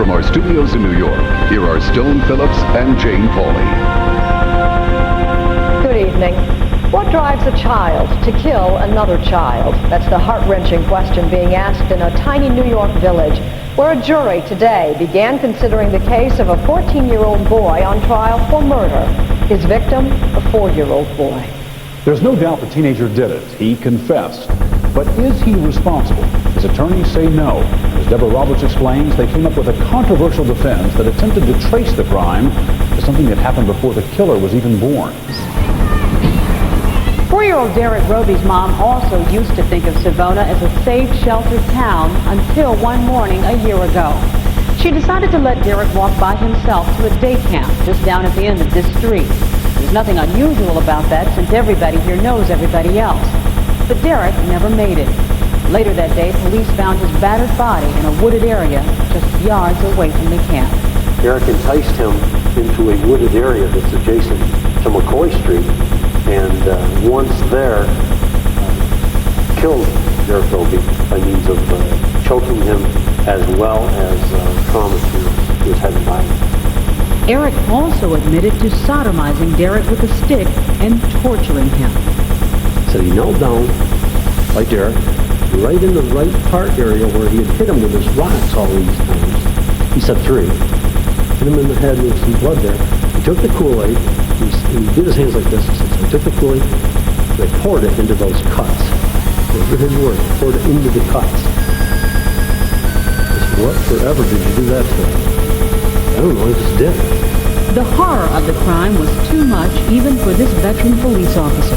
From our studios in New York, here are Stone Phillips and Jane Pauley. Good evening. What drives a child to kill another child? That's the heart-wrenching question being asked in a tiny New York village where a jury today began considering the case of a 14-year-old boy on trial for murder. His victim, a 4-year-old boy. There's no doubt the teenager did it. He confessed. But is he responsible? His attorneys say no. As Deborah Roberts explains, they came up with a controversial defense that attempted to trace the crime to something that happened before the killer was even born. 4-year-old Derek Roby's mom also used to think of Savona as a safe, sheltered town until one morning a year ago. She decided to let Derek walk by himself to a day camp just down at the end of this street. There's nothing unusual about that since everybody here knows everybody else. But Derek never made it. Later that day, police found his battered body in a wooded area just yards away from the camp. Derek enticed him into a wooded area that's adjacent to McCoy Street, and once there, killed Derek Roby by means of choking him as well as trauma to his head and body. Eric also admitted to sodomizing Derek with a stick and torturing him. So he knelt down by Derek, right in the right part area where he had hit him with his rocks all these times. He said 3. Hit him in the head with some blood there. He took the Kool-Aid, he did his hands like this. So he took the Kool-Aid, they poured it into those cuts. Those were his words, poured it into the cuts. I said, what forever did you do that for? I don't know, I just did. The horror of the crime was too much even for this veteran police officer.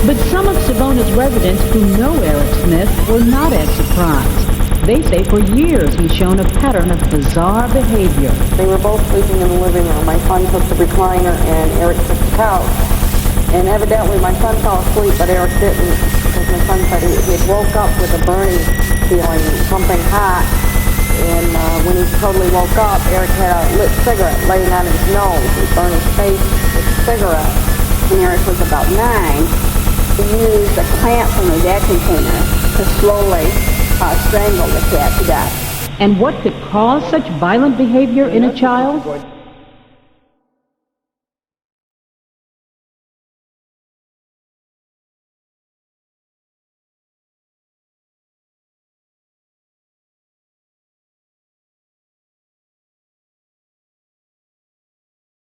But some of Savona's residents who know Eric Smith were not as surprised. They say for years he's shown a pattern of bizarre behavior. They were both sleeping in the living room. My son took the recliner and Eric took the couch. And evidently my son fell asleep, but Eric didn't, because my son said he had woke up with a burning feeling, something hot. And when he totally woke up, Eric had a lit cigarette laying on his nose. He burned his face with a cigarette. When Eric was about 9, he used a clamp from the vacuum cleaner to slowly strangle the cat to death. And what could cause such violent behavior in a child?